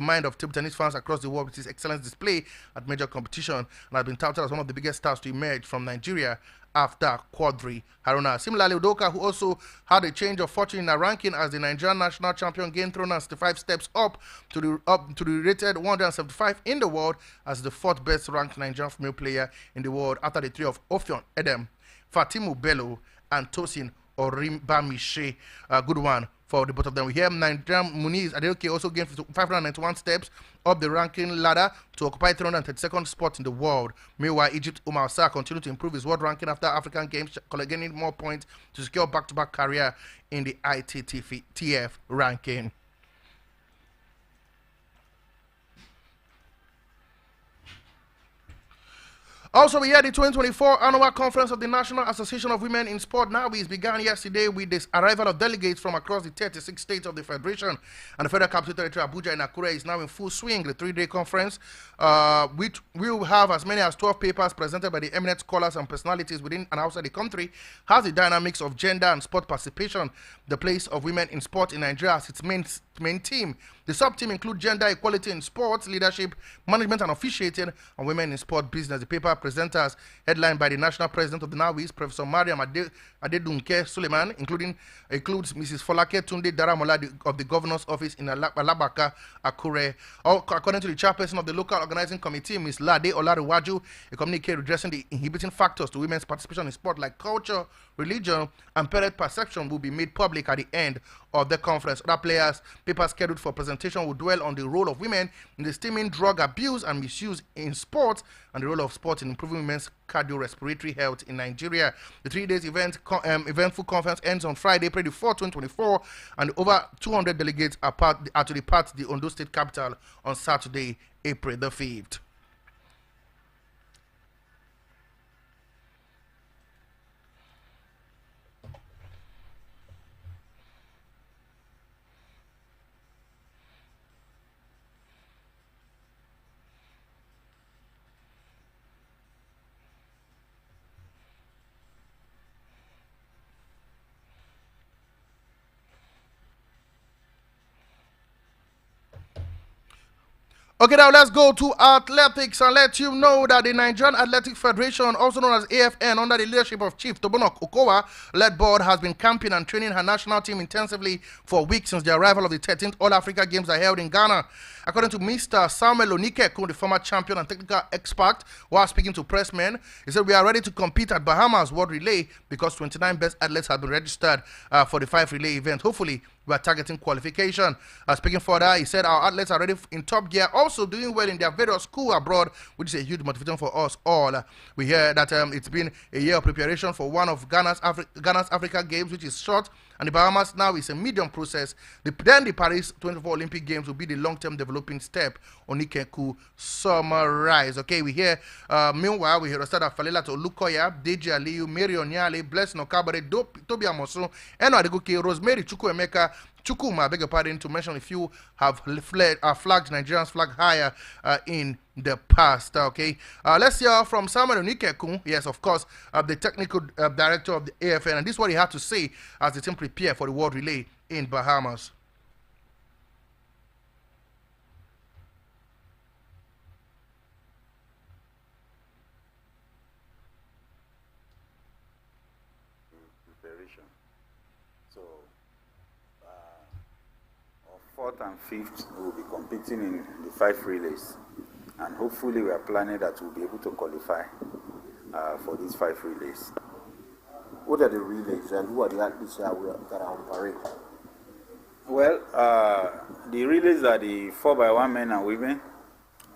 mind of table tennis fans across the world with his excellent display at major competition and has been touted as one of the biggest stars to emerge from Nigeria after Quadri Haruna. Similarly, Udoka, who also had a change of fortune in a ranking as the Nigerian national champion, gained 365 steps up to the rated 175 in the world as the fourth best ranked Nigerian female player in the world after the three of Ofion Edem, Fatimu Bello, and Tosin Orimbamishe. A good one for the both of them. We hear Nigerian Muniz Adeoke also gained 591 steps up the ranking ladder to occupy 332nd spot in the world. Meanwhile, Egypt Umar Sarr continued to improve his world ranking after African Games, gaining more points to secure back-to-back career in the ITTF ranking. Also, we had the 2024 annual conference of the National Association of Women in Sport NAWIS began yesterday with the arrival of delegates from across the 36 states of the Federation, and the Federal Capital Territory Abuja in Akure is now in full swing. The three-day conference, which will have as many as 12 papers presented by the eminent scholars and personalities within and outside the country, has the dynamics of gender and sport participation, the place of women in sport in Nigeria as its main theme. The sub-team include gender equality in sports, leadership, management and officiating, and women in sport business. The paper presenters, headlined by the national president of the NAWIS, Professor Mariam Adedunke Suleiman, includes Mrs. Folake Tunde Daramola of the Governor's Office in Alabaka, Akure. According to the chairperson of the local organizing committee, Ms. Lade Olariwaju, a communique redressing the inhibiting factors to women's participation in sport like culture, religion, and parent perception will be made public at the end of the conference. Other papers scheduled for presentation will dwell on the role of women in the stemming drug abuse and misuse in sports and the role of sport in improving women's cardiorespiratory health in Nigeria. The 3 days eventful conference ends on Friday, April 4, 2024, and over 200 delegates are to depart the Ondo State capital on Saturday, April the 5th. Okay, now let's go to athletics and let you know that the Nigerian Athletic Federation, also known as AFN, under the leadership of Chief Tobunok Okowa-led board, has been camping and training her national team intensively for weeks since the arrival of the 13th All-Africa Games that are held in Ghana. According to Mr. Samuel Onikeku, the former champion and technical expert, while speaking to pressmen, he said, "We are ready to compete at Bahamas World Relay because 29 best athletes have been registered for the 5 relay events. Hopefully, we are targeting qualification." Speaking further, he said, "Our athletes are ready in top gear, also doing well in their various schools abroad, which is a huge motivation for us all." We hear that it's been a year of preparation for one of Ghana's Africa Games, which is short, and the Bahamas now is a medium process. Then the Paris 24 Olympic Games will be the long-term developing step. Onikeku summarize. Okay, we hear, meanwhile, we hear Ostada Falela to Lukoya, Deji Aliyu, Mary Onyale, Blessing Okabare, Tobi Amoso, Eno Adegoke, Rosemary Chukwuemeka, Chukuma, I beg your pardon, to mention a few have flagged Nigerians flag higher in the past. Okay, let's hear from Samuel Onikeku, yes, of course, the technical director of the AFN, and this is what he had to say as the team prepare for the World Relay in Bahamas. So, on 4th and 5th, we will be competing in the 5 relays, and hopefully we are planning that we'll be able to qualify for these 5 relays. What are the relays and who are the athletes that are on parade? Well, the relays are the 4x1 men and women,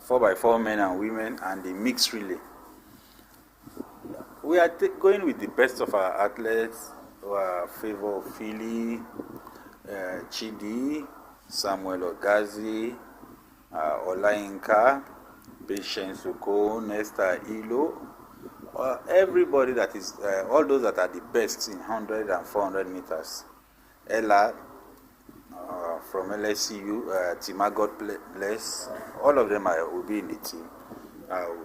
4x4 men and women, and the mixed relay. We are going with the best of our athletes. Favor Philly, Chidi, Samuel Ogazi, Olayinka, Patience Oko, Nesta Ilo, everybody that is, all those that are the best in 100 and 400 meters. Ella from LSU, Tima God bless, all of them will be in the team.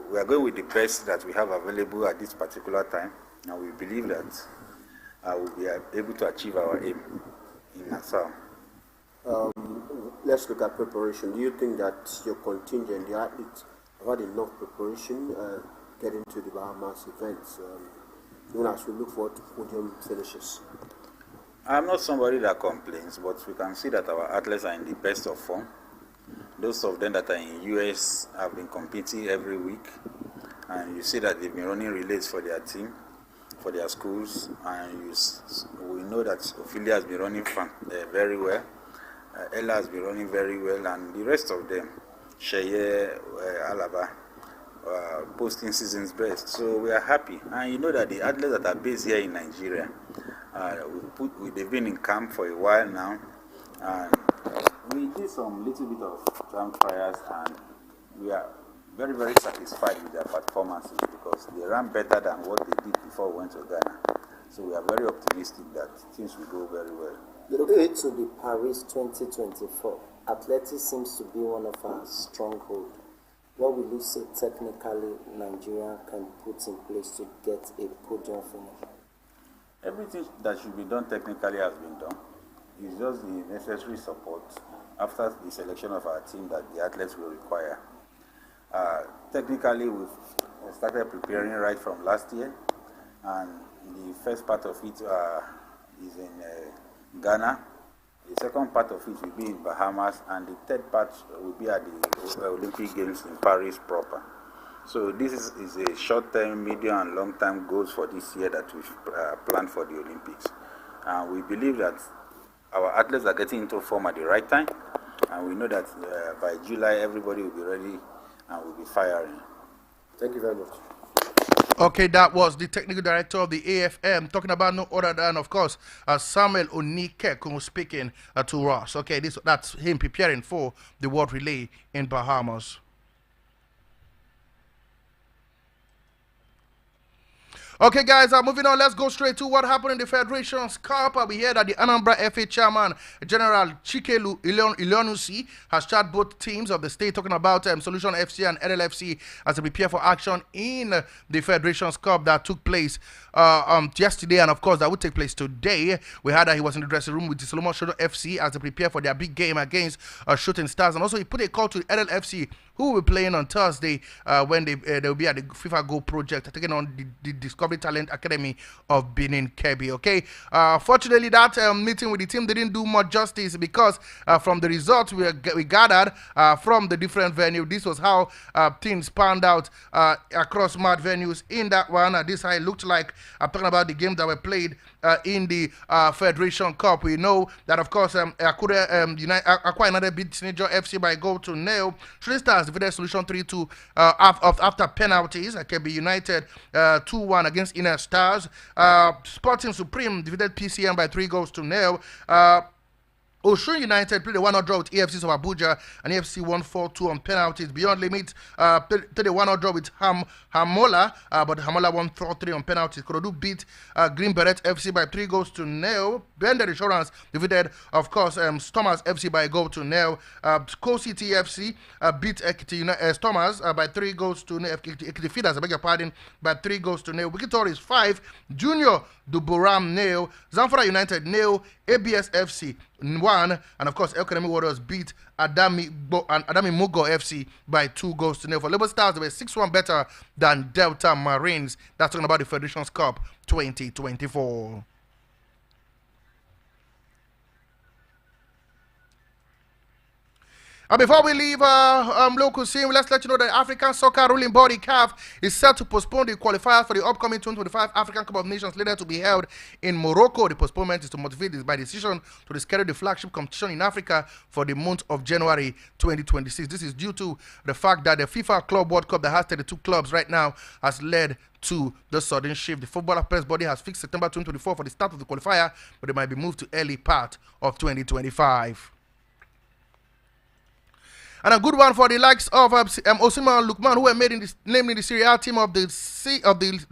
We are going with the best that we have available at this particular time, and we believe that we'll be able to achieve our aim in Nassau. let's look at preparation. Do you think that your contingent, the athletes, have had enough preparation getting to the Bahamas events, even as we look forward to podium finishes? I'm not somebody that complains, but we can see that our athletes are in the best of form. Those of them that are in US have been competing every week, and you see that they've been running relays for their team, for their schools, and we know that Ophelia has been running very well, Ella has been running very well, and the rest of them, Sheye, Alaba, posting season's best. So we are happy, and you know that the athletes that are based here in Nigeria, they've been in camp for a while now, and we did some little bit of time trials, and we are very, very satisfied with their performances because they ran better than what they did before we went to Ghana. So we are very optimistic that things will go very well. Looking to the Paris 2024, athletics seems to be one of our strongholds. What will you say technically Nigeria can put in place to get a podium finish? Everything that should be done technically has been done. It's just the necessary support after the selection of our team that the athletes will require. Technically, we've started preparing right from last year, and the first part of it is in Ghana. The second part of it will be in Bahamas, and the third part will be at the Olympic Games in Paris proper. So this is a short-term, medium, and long-term goals for this year that we've planned for the Olympics. And we believe that our athletes are getting into form at the right time, and we know that by July everybody will be ready and will be firing. Thank you very much. Okay, that was the technical director of the AFM talking about no other than, of course, Samuel Onike speaking to us. Okay, that's him preparing for the World Relay in Bahamas. Okay, guys, moving on. Let's go straight to what happened in the Federation's Cup. We hear that the Anambra FA chairman, General Chikelu Ilonusi, has charged both teams of the state, talking about Solution FC and LLFC as they prepare for action in the Federation's Cup that took place yesterday, and of course that would take place today. We heard that he was in the dressing room with the Solomon Shodo FC as they prepare for their big game against Shooting Stars, and also he put a call to LLFC, who will be playing on Thursday when they will be at the FIFA Go project, taking on the Discovery Talent Academy of Benin Kebbi. Okay, fortunately that meeting with the team didn't do much justice because from the results we gathered from the different venues, this was how things panned out across mad venues in that one. This how it looked like. I'm talking about the games that were played in the Federation Cup. We know that, of course, Akwa United beat Teenager FC by goal to nil. Shooting Stars defeated Solution 3-2 after penalties. Kebbi United 2-1 against Inner Stars. Sporting Supreme defeated PCM by 3 goals to nil. Osun United played a 1-0 draw with AFC of Abuja, and AFC won 4-2 on penalties. Beyond Limit played a 1-0 draw with Hamola, but Hamola won 4-3 on penalties. Korodu beat Green Beret FC by 3 goals to nil. Blended Insurance defeated, of course, Stormers FC by a goal to nil. Co City FC beat Stormers by 3 goals to nil. Ekiti Feeders, I beg your pardon, by 3 goals to nil. Wiki Tories 5, Junior Duboram nil, Zamfara United nil, ABS FC 1, and of course El Kanemi Warriors beat Adami Mugo FC by 2 goals to nil. For Labour Stars, they were 6-1 better than Delta Marines. That's talking about the Federations Cup 2024. Before we leave local scene, let's let you know that African Soccer ruling body CAF is set to postpone the qualifiers for the upcoming 2025 African Cup of Nations later to be held in Morocco. The postponement is to motivate this by decision to reschedule the flagship competition in Africa for the month of January 2026. This is due to the fact that the FIFA Club World Cup that has 32 clubs right now has led to the sudden shift. The Football Affairs Body has fixed September 2024 for the start of the qualifier, but it might be moved to early part of 2025. And a good one for the likes of Osima and Lukman, who were made named in the Serie A team of the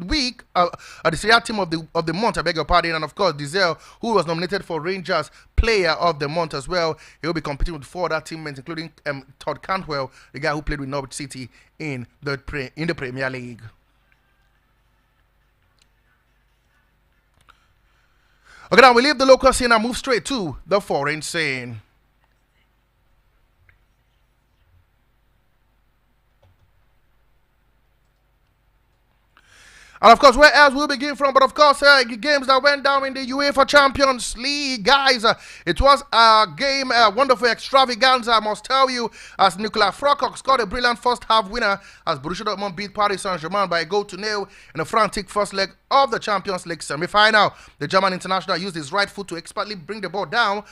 week, the Serie A team of the month, I beg your pardon, and of course Dizel, who was nominated for Rangers Player of the Month as well. He will be competing with 4 other teammates, including Todd Cantwell, the guy who played with Norwich City in the Premier League. Okay, now we leave the local scene and move straight to the foreign scene. And of course, where else we'll begin from? But of course, games that went down in the UEFA Champions League, guys. It was a game, wonderful extravaganza, I must tell you, as Nicolas Frocock scored a brilliant first half winner as Borussia Dortmund beat Paris Saint-Germain by a goal to nil in a frantic first leg of the Champions League semi-final. The German international used his right foot to expertly bring the ball down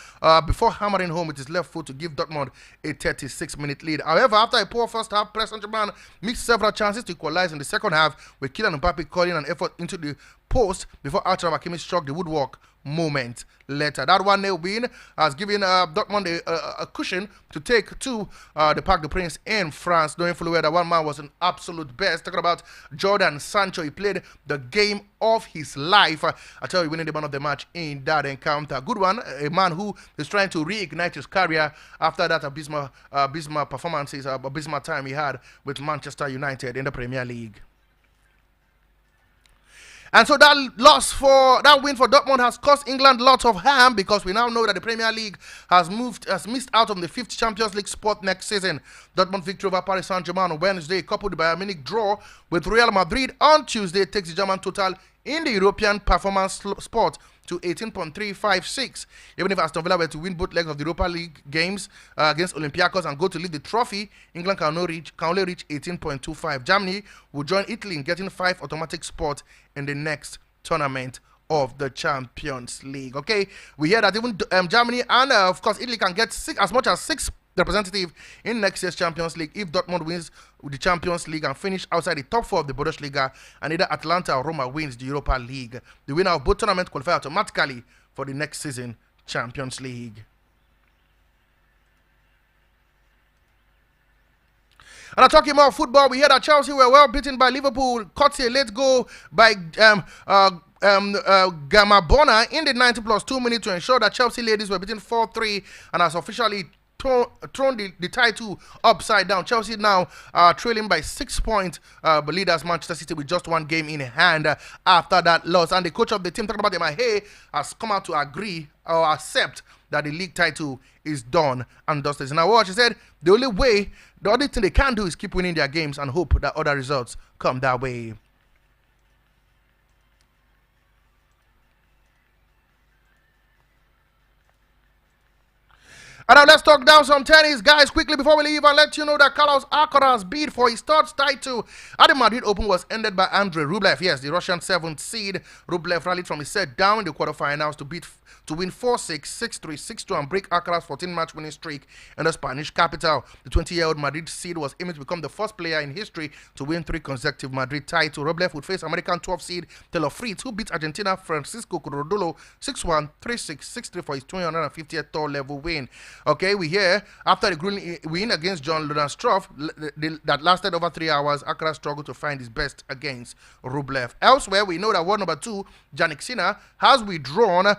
before hammering home with his left foot to give Dortmund a 36-minute lead. However, after a poor first half, Paris Saint-Germain missed several chances to equalize in the second half, with Kylian Mbappe calling an effort into the post before Achraf Hakimi struck the woodwork moment later. That 1-0 win has given Dortmund a cushion to take to the Parc des Princes in France, knowing fully well that one man was an absolute best. Talking about Jordan Sancho, he played the game of his life. I tell you, winning the man of the match in that encounter. Good one, a man who is trying to reignite his career after that abysmal performances, abysmal time he had with Manchester United in the Premier League. And so that win for Dortmund has cost England lots of harm, because we now know that the Premier League has missed out on the 5th Champions League spot next season. Dortmund victory over Paris Saint-Germain on Wednesday, coupled by a Munich draw with Real Madrid on Tuesday, takes the German total in the European performance spot to 18.356. Even if Aston Villa were to win both legs of the Europa League games against Olympiacos and go to lead the trophy, England can only reach 18.25. Germany will join Italy in getting 5 automatic spots in the next tournament of the Champions League. Okay, we hear that even Germany and of course Italy can get as much as 6 representative in next year's Champions League if Dortmund wins the Champions League and finish outside the top 4 of the Bundesliga, and either Atlanta or Roma wins the Europa League. The winner of both tournaments qualify automatically for the next season Champions League. And I'm talking about football. We hear that Chelsea were well beaten by Liverpool, courtesy a late goal by Gamabona in the 90+2 minutes to ensure that Chelsea ladies were beaten 4-3 and has officially thrown the title upside down. Chelsea now trailing by 6 points, but leaders Manchester City with just 1 game in hand after that loss. And the coach of the team, talking about Emahe, has come out to agree or accept that the league title is done and dusted. Now, what she said, the only thing they can do is keep winning their games and hope that other results come that way. And now let's talk down some tennis, guys, quickly before we leave. I'll let you know that Carlos Alcaraz's bid for his 3rd title at the Madrid Open was ended by Andrei Rublev. Yes, the Russian 7th seed. Rublev rallied from his set down in the quarterfinals to win 4-6, 6-3, 6-2 and break Alcaraz's 14-match winning streak in the Spanish capital. The 20-year-old Madrid seed was aiming to become the first player in history to win 3 consecutive Madrid titles. Rublev would face American 12th seed Taylor Fritz, who beat Argentina Francisco Corrodolo 6-1, 3-6, 6-3 for his 250th tour level win. Okay, we hear after the grueling win against John Ludenstruff that lasted over 3 hours, Alcaraz struggled to find his best against Rublev. Elsewhere, we know that world number 2, Jannik Sinner, has withdrawn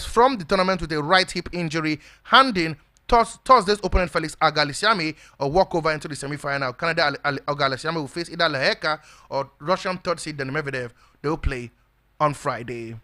from the tournament with a right hip injury, handing Thursday's opponent Felix Auger-Aliassime a walkover into the semi-final. Canada Auger-Aliassime will face either Lehecka or Russian 3rd seed Denis Medvedev. They will play on Friday.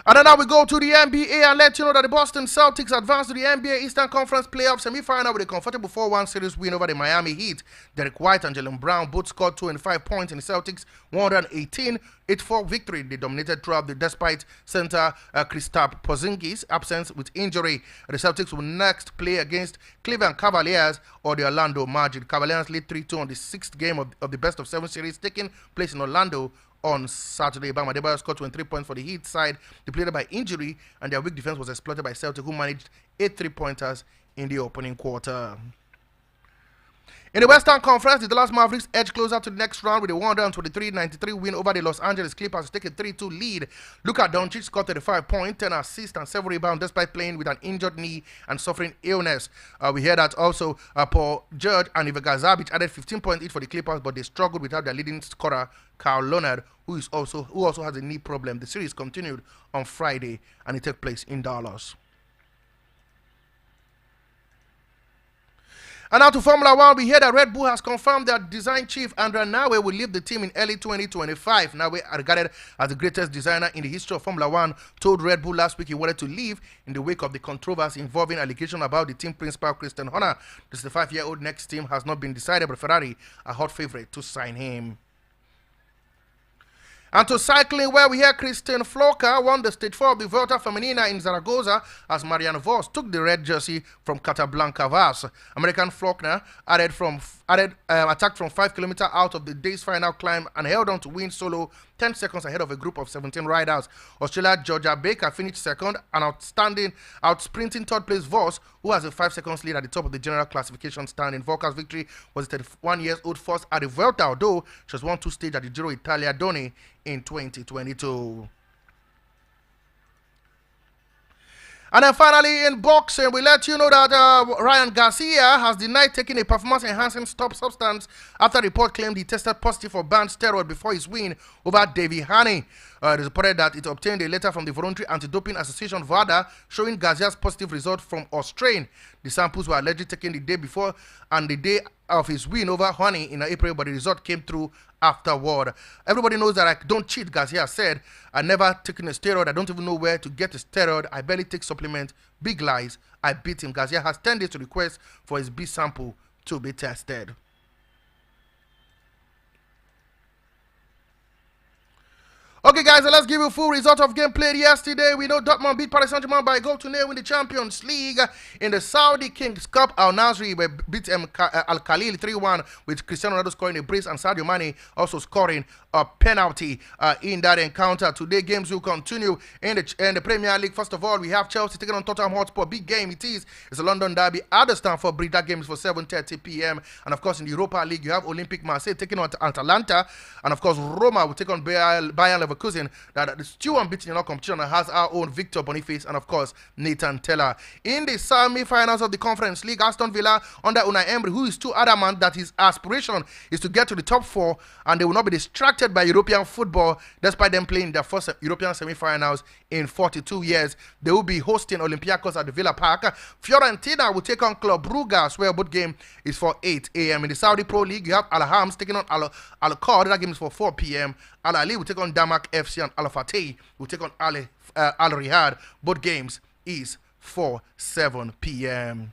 And then now we go to the NBA and let you know that the Boston Celtics advanced to the NBA Eastern Conference Playoff semi-final with a comfortable 4-1 series win over the Miami Heat. Derek White and Jaylen Brown both scored 25 points in the Celtics' 118-84 victory. They dominated throughout despite center Kristaps Porzingis' absence with injury. The Celtics will next play against Cleveland Cavaliers or the Orlando Magic. Cavaliers lead 3-2 on the 6th game of the best-of-7 series taking place in Orlando on Saturday. Bam Adebayo scored 23 points for the Heat side, depleted by injury, and their weak defense was exploited by Celtic, who managed 8 3-pointers in the opening quarter. In the Western Conference, the Dallas Mavericks edged closer to the next round with a 123-93 win over the Los Angeles Clippers to take a 3-2 lead. Luka Doncic scored 35 points, 10 assists, and 7 rebounds despite playing with an injured knee and suffering illness. We hear that also Paul George and Ivica Zabic added 15 points each for the Clippers, but they struggled without their leading scorer, Kyle Leonard, who also has a knee problem. The series continued on Friday, and it took place in Dallas. And now to Formula One, we hear that Red Bull has confirmed that design chief Andrea Naue will leave the team in early 2025. Naue, regarded as the greatest designer in the history of Formula One, told Red Bull last week he wanted to leave in the wake of the controversy involving allegations about the team principal Christian Horner. The 65-year-old next team has not been decided, but Ferrari are hot favorite to sign him. And to cycling, where we hear Christian Flocker won the stage 4 of the Vuelta Femenina in Zaragoza as Marianne Vos took the red jersey from Casablanca Vaz. American Flocker attacked from 5 kilometers out of the day's final climb and held on to win solo 10 seconds ahead of a group of 17 riders. Australia Georgia Baker finished second and outsprinting third place Vos, who has a 5 seconds lead at the top of the general classification standing. Volker's victory was the 31-year-old first at the Vuelta, although she has won 2 stages at the Giro Italia Doni in 2022. And then finally in boxing, we let you know that Ryan Garcia has denied taking a performance-enhancing substance after report claimed he tested positive for banned steroid before his win over Davy Haney. It is reported that it obtained a letter from the Voluntary Anti-Doping Association (VADA) showing Garcia's positive result from Austrain. The samples were allegedly taken the day before and the day of his win over Honey in April, but the result came through afterward. Everybody knows that I don't cheat, Garcia said. I never taken a steroid. I don't even know where to get a steroid. I barely take supplement. Big lies. I beat him. Garcia has 10 days to request for his B sample to be tested. Okay, guys, so let's give you a full result of game played yesterday. We know Dortmund beat Paris Saint-Germain by a goal to nil in the Champions League. In the Saudi Kings Cup, Al Nasri beat Al Khalil 3-1 with Cristiano Ronaldo scoring a brace and Sadio Mane also scoring a penalty in that encounter. Today, games will continue in the Premier League. First of all, we have Chelsea taking on Tottenham Hotspur. Big game it is. It's a London derby at the Stamford Bridge. That game is for 7:30 p.m. And of course, in the Europa League, you have Olympic Marseille taking on Atalanta. And of course, Roma will take on Bayern Leverkusen. That is still unbeaten in our competition and has our own Victor Boniface and of course Nathan Teller. In the semi-finals of the Conference League, Aston Villa under Unai Emery, who is too adamant that his aspiration is to get to the top 4 and they will not be distracted by European football despite them playing their first European semi-finals in 42 years. They will be hosting Olympiacos at the Villa Park. Fiorentina will take on Club Brugge, where both game is for 8 a.m. In the Saudi Pro League, you have Al-Hams taking on Al-Qad. That game is for 4 p.m. Al-Ali will take on Damak FC and Al-Fateh will take on Al-Riyadh. Both games is for 7 p.m.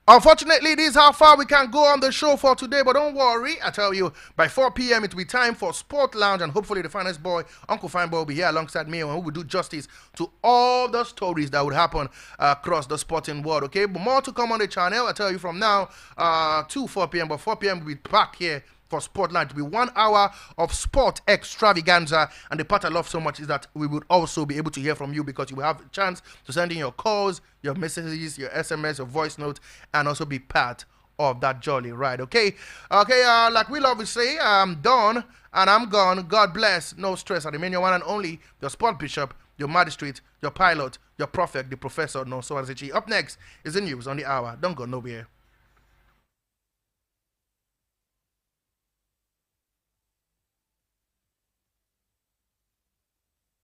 Unfortunately, this is how far we can go on the show for today, but don't worry, I tell you, by 4 p.m. it will be time for Sport Lounge, and hopefully the finest boy, Uncle Fine Boy, will be here alongside me, and we will do justice to all the stories that would happen across the sporting world, okay? But more to come on the channel, I tell you, from now to 4 p.m., but 4 p.m. we'll be back here for Sport Lounge. It will be 1 hour of sport extravaganza, and the part I love so much is that we would also be able to hear from you because you will have a chance to send in your calls, your messages, your SMS, your voice notes, and also be part of that jolly ride, okay? Okay, like we love to say, I'm done and I'm gone. God bless, no stress. I remain your one and only, your sport bishop, your magistrate, your pilot, your prophet, the professor, no so as Up next is the news on the hour. Don't go nowhere.